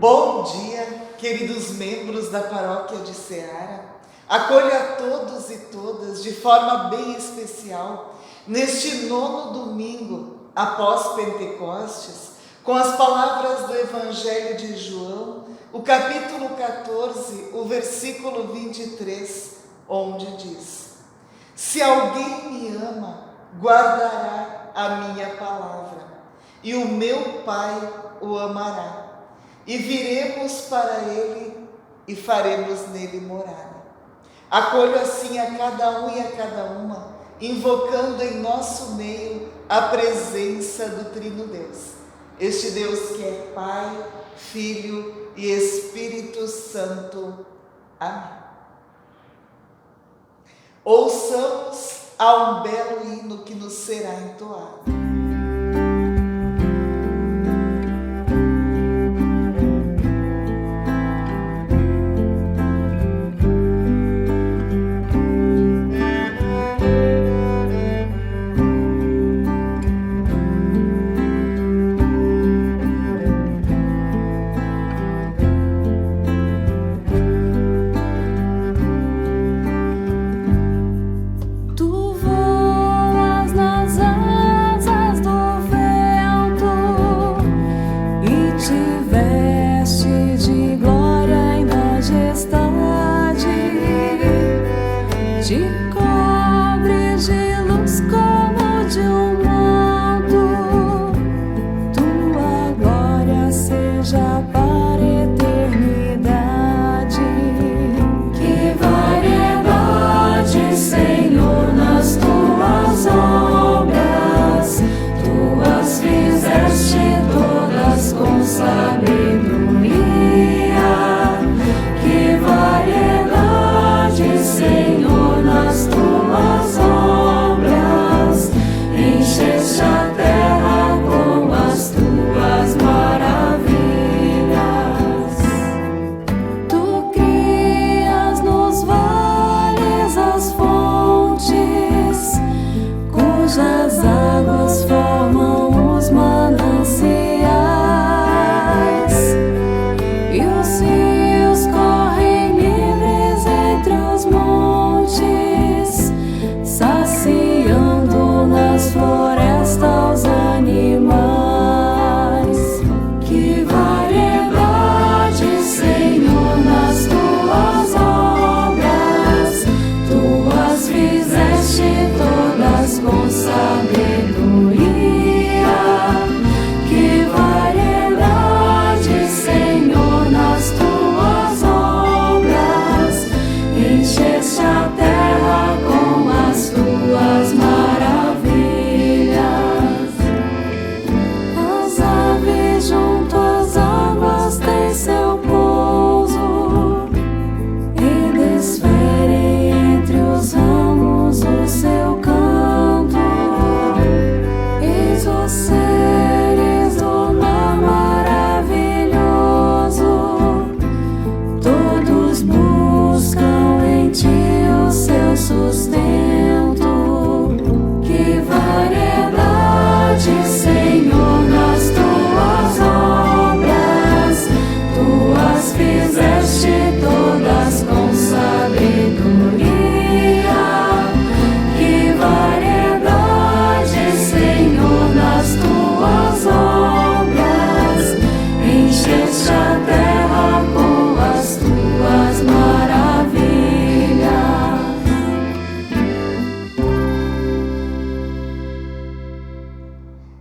Bom dia, queridos membros da Paróquia de Ceará. Acolho a todos e todas de forma bem especial neste 9º domingo após Pentecostes, com as palavras do Evangelho de João, o capítulo 14, o versículo 23, onde diz: Se alguém me ama, guardará a minha palavra, e o meu Pai o amará. E viremos para ele e faremos nele morada. Acolho assim a cada um e a cada uma, invocando em nosso meio a presença do Trino Deus. Este Deus que é Pai, Filho e Espírito Santo. Amém. Ouçamos a um belo hino que nos será entoado.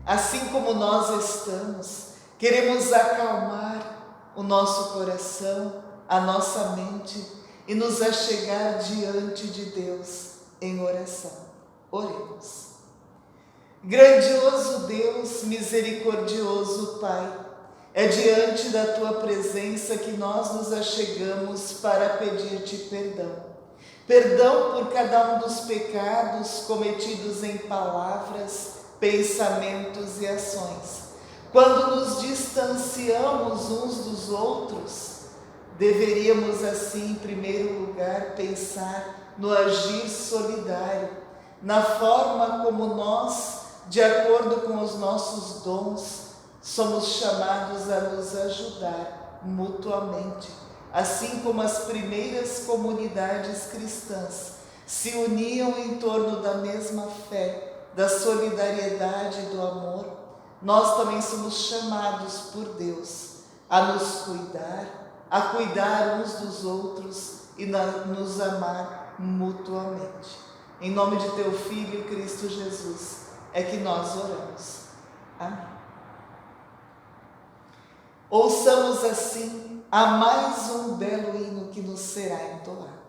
Assim como nós estamos, queremos acalmar o nosso coração, a nossa mente e nos achegar diante de Deus em oração. Oremos. Grandioso Deus, misericordioso Pai, é diante da Tua presença que nós nos achegamos para pedir-te perdão. Perdão por cada um dos pecados cometidos em palavras, pensamentos e ações. Quando nos distanciamos uns dos outros, deveríamos assim, em primeiro lugar, pensar no agir solidário, na forma como nós, de acordo com os nossos dons, somos chamados a nos ajudar mutuamente, assim como as primeiras comunidades cristãs se uniam em torno da mesma fé, da solidariedade e do amor. Nós também somos chamados por Deus a nos cuidar, a cuidar uns dos outros e nos amar mutuamente. Em nome de teu Filho, Cristo Jesus, é que nós oramos. Amém. Ouçamos assim a mais um belo hino que nos será entoado.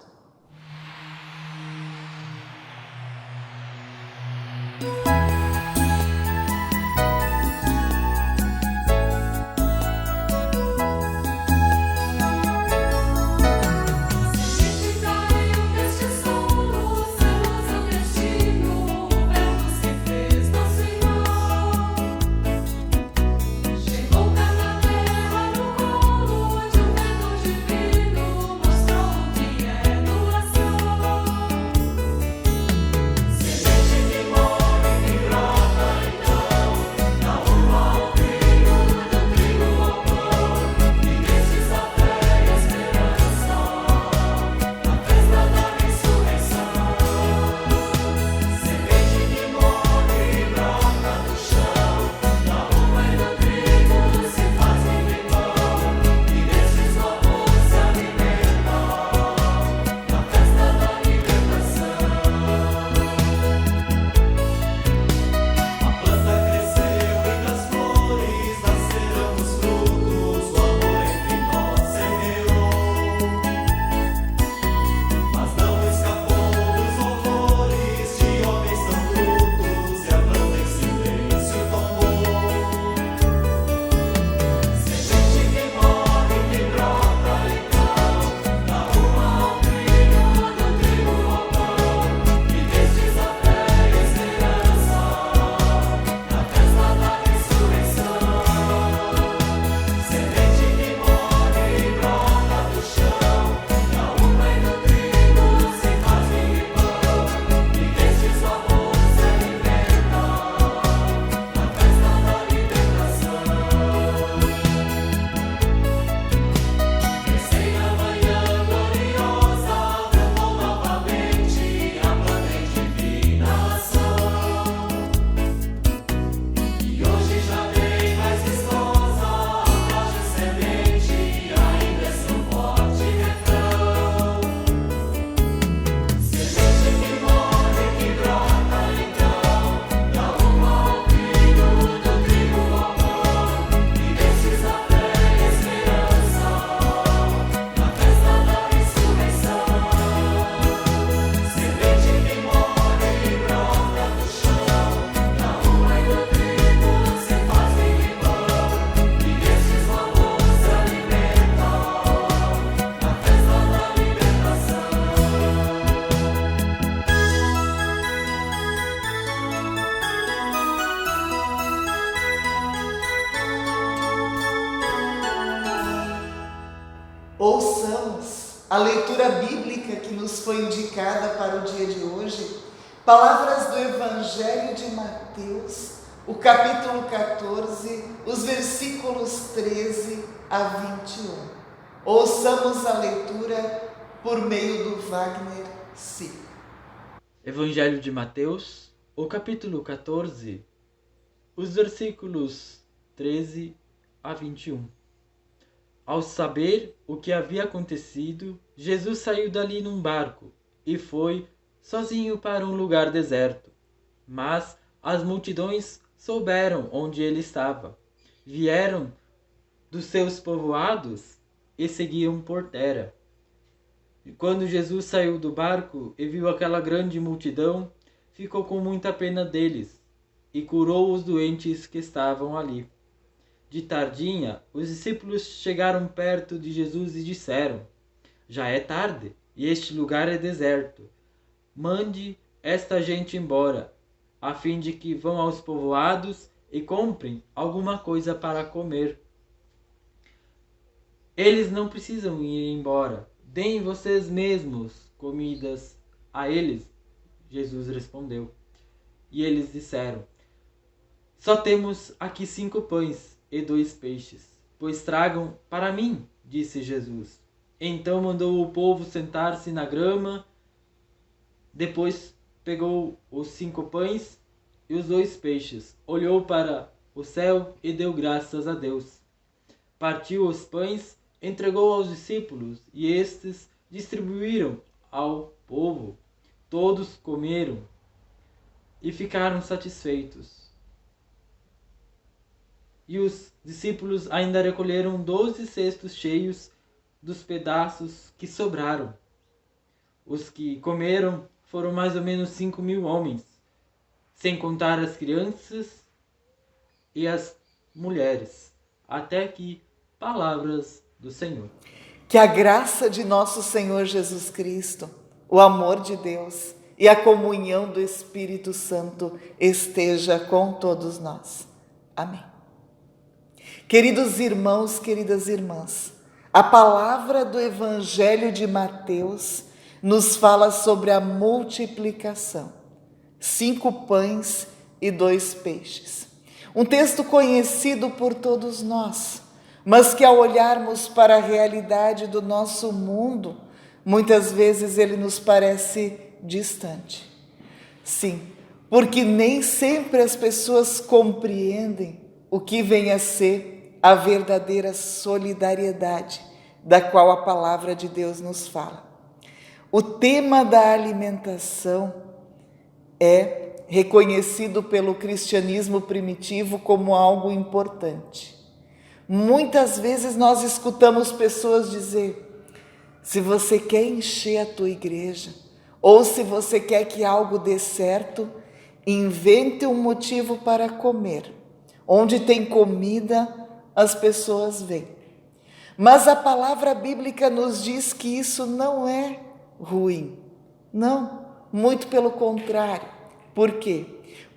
Ouçamos a leitura bíblica que nos foi indicada para o dia de hoje, palavras do Evangelho de Mateus, o capítulo 14, os versículos 13 a 21. Ouçamos a leitura por meio do Wagner Si. Evangelho de Mateus, o capítulo 14, os versículos 13 a 21. Ao saber o que havia acontecido, Jesus saiu dali num barco e foi sozinho para um lugar deserto. Mas as multidões souberam onde ele estava. Vieram dos seus povoados e seguiam por terra. E quando Jesus saiu do barco e viu aquela grande multidão, ficou com muita pena deles e curou os doentes que estavam ali. De tardinha, os discípulos chegaram perto de Jesus e disseram: já é tarde e este lugar é deserto. Mande esta gente embora, a fim de que vão aos povoados e comprem alguma coisa para comer. Eles não precisam ir embora. Deem vocês mesmos comidas a eles. Jesus respondeu. E eles disseram: só temos aqui 5 pães e 2 peixes. pois tragam para mim, disse Jesus. Então mandou o povo sentar-se na grama. Depois pegou os 5 pães e os 2 peixes, olhou para o céu e deu graças a Deus. Partiu os pães, entregou aos discípulos e estes distribuíram ao povo. Todos comeram e ficaram satisfeitos. E os discípulos ainda recolheram 12 cestos cheios dos pedaços que sobraram. Os que comeram foram mais ou menos 5.000 homens, sem contar as crianças e as mulheres. Até aqui, palavras do Senhor. Que a graça de nosso Senhor Jesus Cristo, o amor de Deus e a comunhão do Espírito Santo esteja com todos nós. Amém. Queridos irmãos, queridas irmãs, a palavra do Evangelho de Mateus nos fala sobre a multiplicação. 5 pães e 2 peixes. Um texto conhecido por todos nós, mas que ao olharmos para a realidade do nosso mundo, muitas vezes ele nos parece distante. Sim, porque nem sempre as pessoas compreendem o que vem a ser a verdadeira solidariedade da qual a palavra de Deus nos fala. O tema da alimentação é reconhecido pelo cristianismo primitivo como algo importante. Muitas vezes nós escutamos pessoas dizer: se você quer encher a tua igreja, ou se você quer que algo dê certo, invente um motivo para comer. Onde tem comida, as pessoas vêm. Mas a palavra bíblica nos diz que isso não é ruim. Não, muito pelo contrário. Por quê?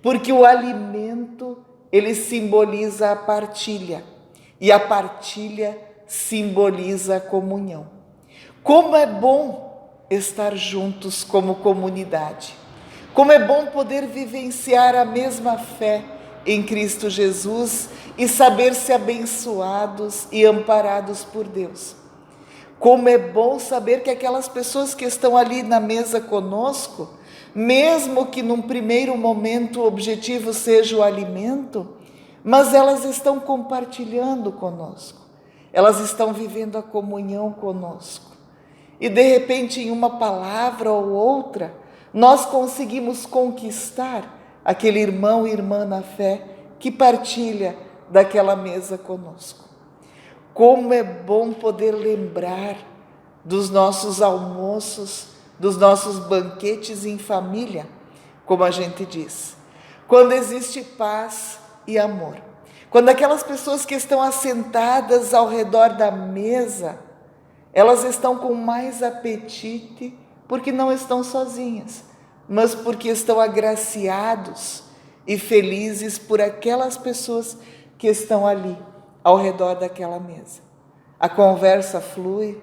Porque o alimento, ele simboliza a partilha. E a partilha simboliza a comunhão. Como é bom estar juntos como comunidade. Como é bom poder vivenciar a mesma fé em Cristo Jesus e saber-se abençoados e amparados por Deus. Como é bom saber que aquelas pessoas que estão ali na mesa conosco, mesmo que num primeiro momento o objetivo seja o alimento, mas elas estão compartilhando conosco, elas estão vivendo a comunhão conosco. E de repente, em uma palavra ou outra, nós conseguimos conquistar aquele irmão e irmã na fé que partilha daquela mesa conosco. Como é bom poder lembrar dos nossos almoços, dos nossos banquetes em família, como a gente diz. Quando existe paz e amor. Quando aquelas pessoas que estão assentadas ao redor da mesa, elas estão com mais apetite porque não estão sozinhas, mas porque estão agraciados e felizes por aquelas pessoas que estão ali ao redor daquela mesa. A conversa flui,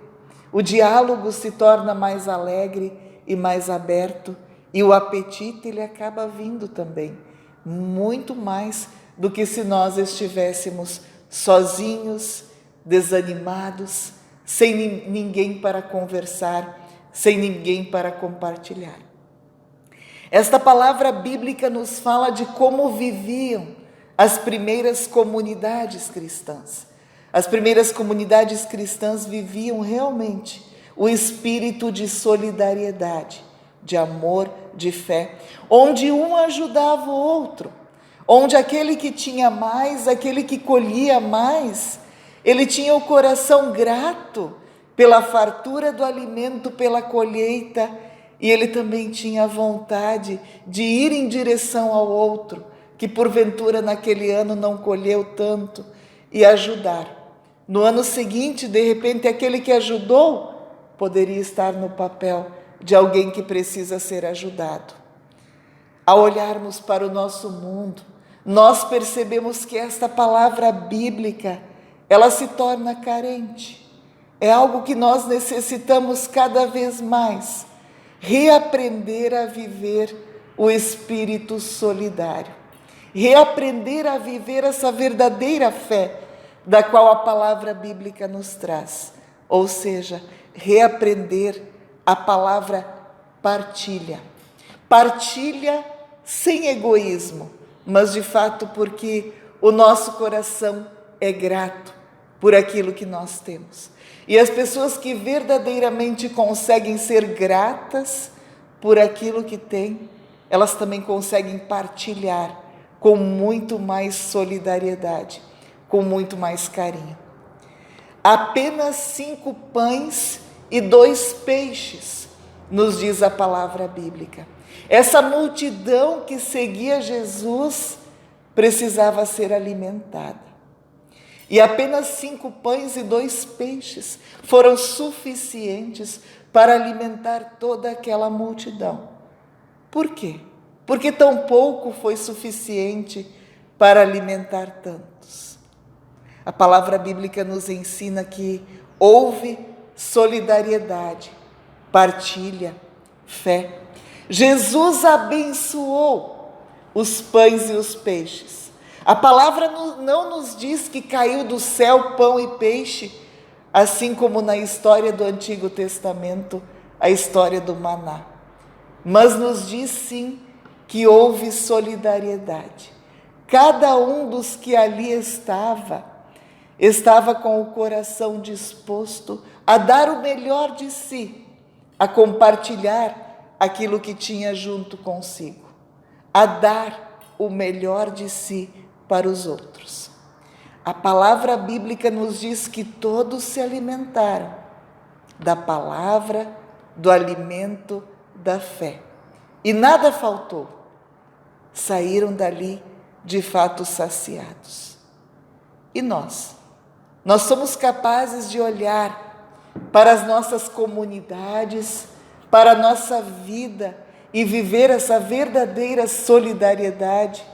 o diálogo se torna mais alegre e mais aberto, e o apetite ele acaba vindo também, muito mais do que se nós estivéssemos sozinhos, desanimados, sem ninguém para conversar, sem ninguém para compartilhar. Esta palavra bíblica nos fala de como viviam as primeiras comunidades cristãs. As primeiras comunidades cristãs viviam realmente o espírito de solidariedade, de amor, de fé, onde um ajudava o outro, onde aquele que tinha mais, aquele que colhia mais, ele tinha o coração grato pela fartura do alimento, pela colheita, e ele também tinha a vontade de ir em direção ao outro, que porventura naquele ano não colheu tanto, e ajudar. No ano seguinte, de repente, aquele que ajudou poderia estar no papel de alguém que precisa ser ajudado. Ao olharmos para o nosso mundo, nós percebemos que esta palavra bíblica, ela se torna carente. É algo que nós necessitamos cada vez mais, reaprender a viver o espírito solidário, reaprender a viver essa verdadeira fé da qual a palavra bíblica nos traz, ou seja, reaprender a palavra partilha. Partilha sem egoísmo, mas de fato porque o nosso coração é grato por aquilo que nós temos. E as pessoas que verdadeiramente conseguem ser gratas por aquilo que têm, elas também conseguem partilhar com muito mais solidariedade, com muito mais carinho. Apenas 5 pães e 2 peixes, nos diz a palavra bíblica. Essa multidão que seguia Jesus precisava ser alimentada. E apenas 5 pães e 2 peixes foram suficientes para alimentar toda aquela multidão. Por quê? Porque tão pouco foi suficiente para alimentar tantos. A palavra bíblica nos ensina que houve solidariedade, partilha, fé. Jesus abençoou os pães e os peixes. A palavra não nos diz que caiu do céu pão e peixe, assim como na história do Antigo Testamento, a história do maná. Mas nos diz sim que houve solidariedade. Cada um dos que ali estava com o coração disposto a dar o melhor de si, a compartilhar aquilo que tinha junto consigo, a dar o melhor de si para os outros. A palavra bíblica nos diz que todos se alimentaram da palavra, do alimento, da fé. E nada faltou. Saíram dali de fato saciados. E nós? Nós somos capazes de olhar para as nossas comunidades, para a nossa vida e viver essa verdadeira solidariedade,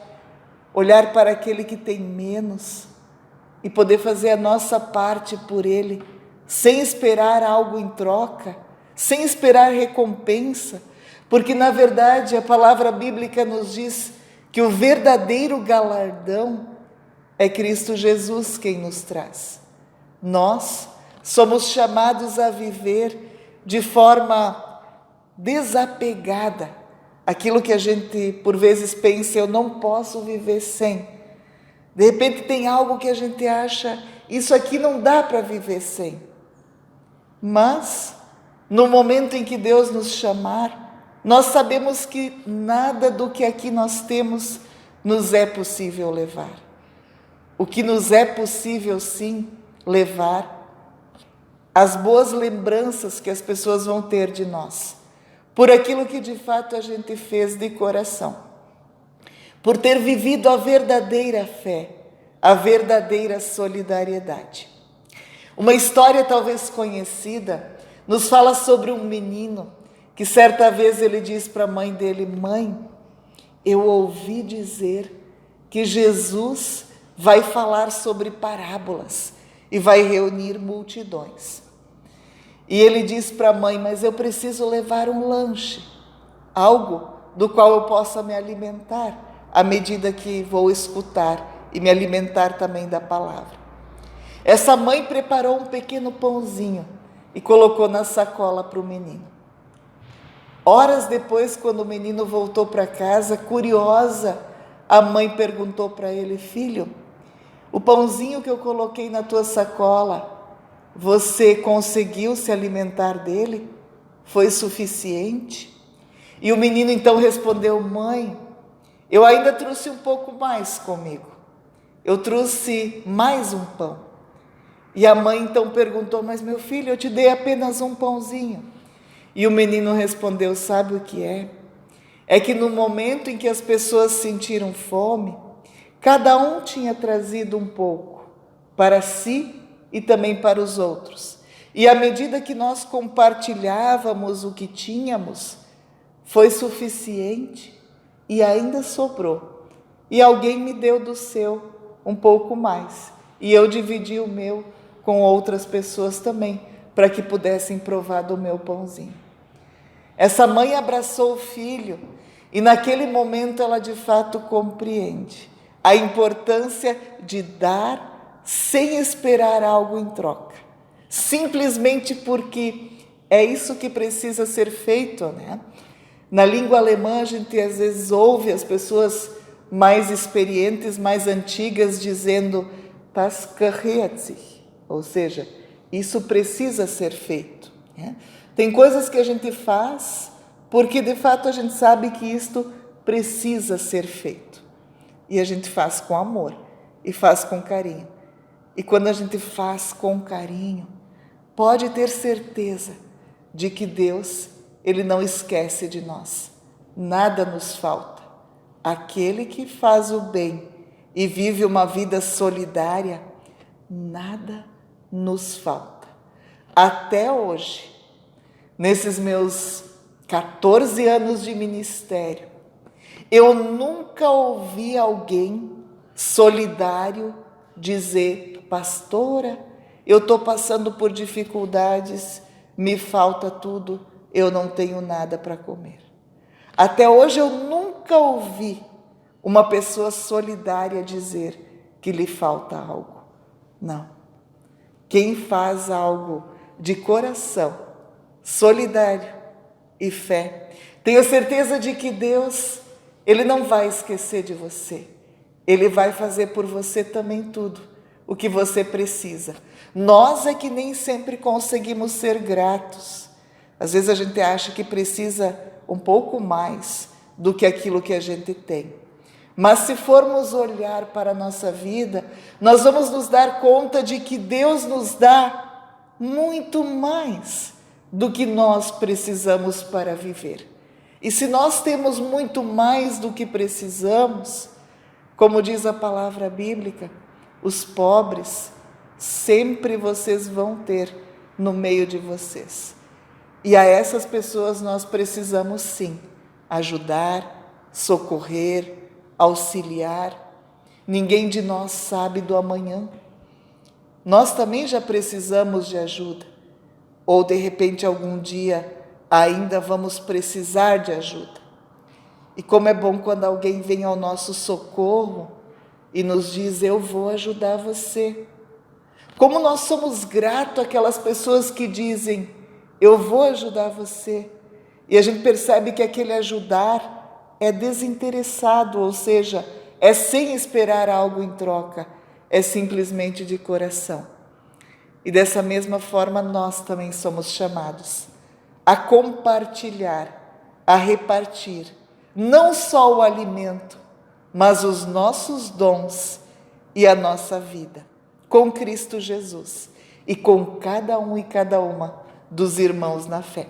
olhar para aquele que tem menos e poder fazer a nossa parte por ele, sem esperar algo em troca, sem esperar recompensa, porque na verdade a palavra bíblica nos diz que o verdadeiro galardão é Cristo Jesus quem nos traz. Nós somos chamados a viver de forma desapegada. Aquilo que a gente por vezes pensa, eu não posso viver sem. De repente tem algo que a gente acha, isso aqui não dá para viver sem. Mas, no momento em que Deus nos chamar, nós sabemos que nada do que aqui nós temos nos é possível levar. O que nos é possível sim levar, as boas lembranças que as pessoas vão ter de nós, por aquilo que de fato a gente fez de coração, por ter vivido a verdadeira fé, a verdadeira solidariedade. Uma história talvez conhecida nos fala sobre um menino que certa vez ele diz para a mãe dele: mãe, eu ouvi dizer que Jesus vai falar sobre parábolas e vai reunir multidões. E ele diz para a mãe: mas eu preciso levar um lanche, algo do qual eu possa me alimentar à medida que vou escutar e me alimentar também da palavra. Essa mãe preparou um pequeno pãozinho e colocou na sacola para o menino. Horas depois, quando o menino voltou para casa, curiosa, a mãe perguntou para ele: filho, o pãozinho que eu coloquei na tua sacola, você conseguiu se alimentar dele? Foi suficiente? E o menino então respondeu: mãe, eu ainda trouxe um pouco mais comigo. Eu trouxe mais um pão. E a mãe então perguntou: mas meu filho, eu te dei apenas um pãozinho. E o menino respondeu: sabe o que é? É que no momento em que as pessoas sentiram fome, cada um tinha trazido um pouco para si e também para os outros. E à medida que nós compartilhávamos o que tínhamos, foi suficiente e ainda sobrou. E alguém me deu do seu um pouco mais. E eu dividi o meu com outras pessoas também, para que pudessem provar do meu pãozinho. Essa mãe abraçou o filho e naquele momento ela de fato compreende a importância de dar sem esperar algo em troca, simplesmente porque é isso que precisa ser feito, né? Na língua alemã, a gente às vezes ouve as pessoas mais experientes, mais antigas, dizendo das gehört sich, ou seja, isso precisa ser feito, né? Tem coisas que a gente faz porque de fato a gente sabe que isto precisa ser feito. E a gente faz com amor e faz com carinho. E quando a gente faz com carinho, pode ter certeza de que Deus, Ele não esquece de nós. Nada nos falta. Aquele que faz o bem e vive uma vida solidária, nada nos falta. Até hoje, nesses meus 14 anos de ministério, eu nunca ouvi alguém solidário dizer: pastora, eu estou passando por dificuldades, me falta tudo, eu não tenho nada para comer. Até hoje eu nunca ouvi uma pessoa solidária dizer que lhe falta algo. Não. Quem faz algo de coração, solidário e fé, tenho certeza de que Deus, Ele não vai esquecer de você. Ele vai fazer por você também tudo o que você precisa. Nós é que nem sempre conseguimos ser gratos. Às vezes a gente acha que precisa um pouco mais do que aquilo que a gente tem. Mas se formos olhar para a nossa vida, nós vamos nos dar conta de que Deus nos dá muito mais do que nós precisamos para viver. E se nós temos muito mais do que precisamos, como diz a palavra bíblica, os pobres sempre vocês vão ter no meio de vocês. E a essas pessoas nós precisamos sim ajudar, socorrer, auxiliar. Ninguém de nós sabe do amanhã. Nós também já precisamos de ajuda. Ou de repente algum dia ainda vamos precisar de ajuda. E como é bom quando alguém vem ao nosso socorro e nos diz: eu vou ajudar você. Como nós somos gratos àquelas pessoas que dizem: eu vou ajudar você. E a gente percebe que aquele ajudar é desinteressado, ou seja, é sem esperar algo em troca, é simplesmente de coração. E dessa mesma forma nós também somos chamados a compartilhar, a repartir, não só o alimento, mas os nossos dons e a nossa vida, com Cristo Jesus e com cada um e cada uma dos irmãos na fé.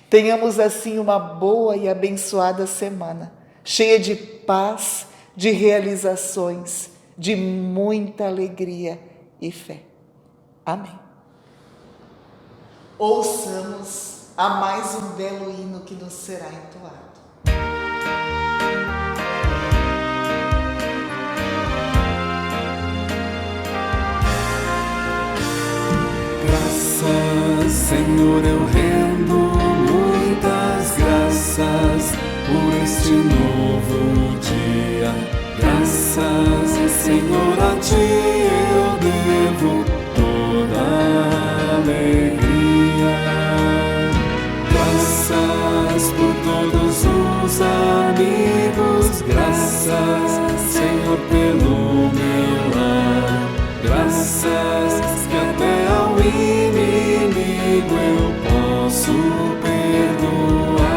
Tenhamos assim uma boa e abençoada semana, cheia de paz, de realizações, de muita alegria e fé. Amém. Ouçamos a mais um belo hino que nos será entoado. Graças, Senhor, eu rendo muitas graças por este novo dia. Graças, Senhor, a Ti eu devo toda a alegria. Graças por todos os amigos, graças, Senhor, pelo meu lar. Graças que até ao inimigo eu posso perdoar.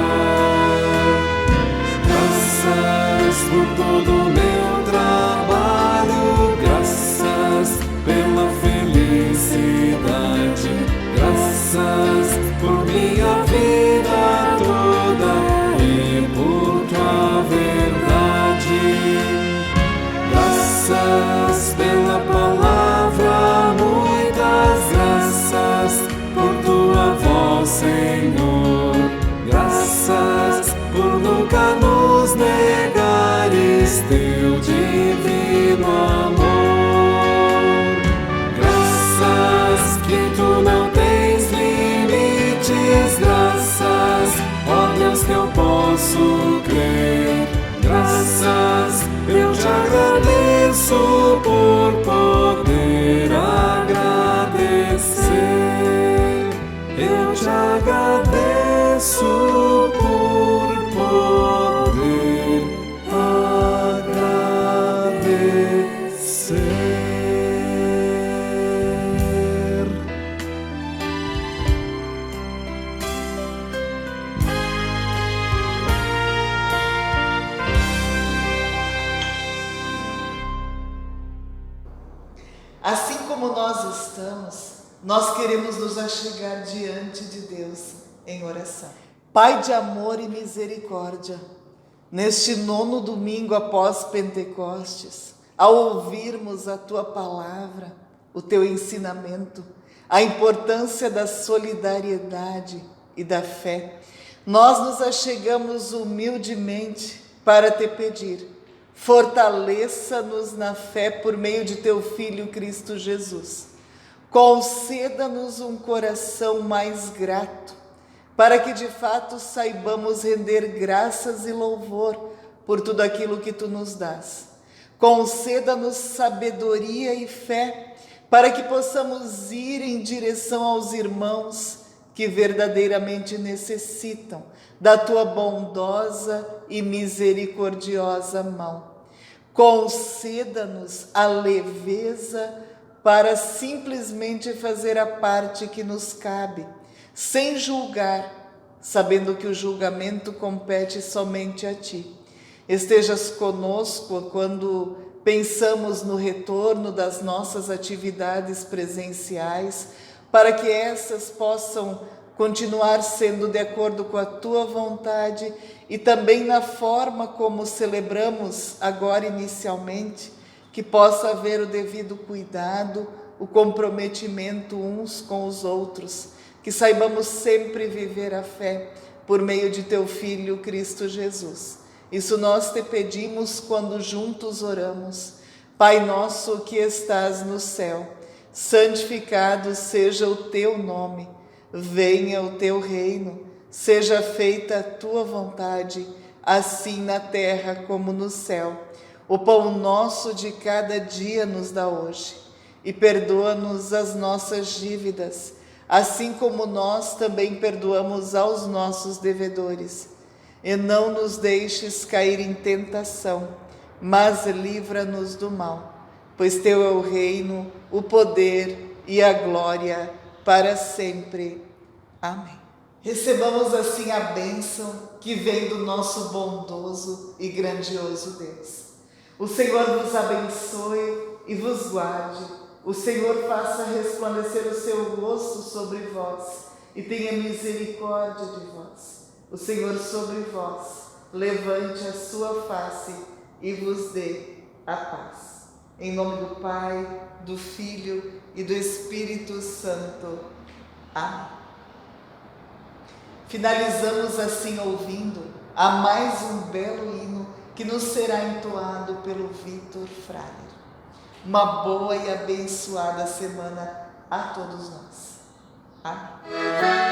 Graças por todo o meu trabalho, graças pela felicidade, graças por minha vida toda e por Tua verdade. Graças pela palavra, muitas graças por Tua voz, Senhor. Graças por nunca nos negares Teu divino amor. Graças que Tu não tens limites, graças como nós estamos, nós queremos nos achegar diante de Deus em oração. Pai de amor e misericórdia, neste 9º domingo após Pentecostes, ao ouvirmos a Tua palavra, o Teu ensinamento, a importância da solidariedade e da fé, nós nos achegamos humildemente para Te pedir: fortaleça-nos na fé por meio de Teu Filho Cristo Jesus. Conceda-nos um coração mais grato, para que de fato saibamos render graças e louvor por tudo aquilo que Tu nos dás. Conceda-nos sabedoria e fé, para que possamos ir em direção aos irmãos que verdadeiramente necessitam da Tua bondosa e misericordiosa mão. Conceda-nos a leveza para simplesmente fazer a parte que nos cabe, sem julgar, sabendo que o julgamento compete somente a Ti. Estejas conosco quando pensamos no retorno das nossas atividades presenciais, para que essas possam continuar sendo de acordo com a Tua vontade e também na forma como celebramos agora inicialmente, que possa haver o devido cuidado, o comprometimento uns com os outros, que saibamos sempre viver a fé por meio de Teu Filho Cristo Jesus. Isso nós Te pedimos quando juntos oramos. Pai nosso que estás no céu, santificado seja o Teu nome, venha o Teu reino, seja feita a Tua vontade, assim na terra como no céu. O pão nosso de cada dia nos dá hoje, e perdoa-nos as nossas dívidas, assim como nós também perdoamos aos nossos devedores. E não nos deixes cair em tentação, mas livra-nos do mal, pois Teu é o reino, o poder e a glória para sempre. Amém. Recebamos assim a bênção que vem do nosso bondoso e grandioso Deus. O Senhor vos abençoe e vos guarde. O Senhor faça resplandecer o seu rosto sobre vós e tenha misericórdia de vós. O Senhor sobre vós levante a sua face e vos dê a paz. Em nome do Pai, do Filho e do Espírito Santo. Amém. Finalizamos assim ouvindo a mais um belo hino que nos será entoado pelo Vitor Fraler. Uma boa e abençoada semana a todos nós. Amém.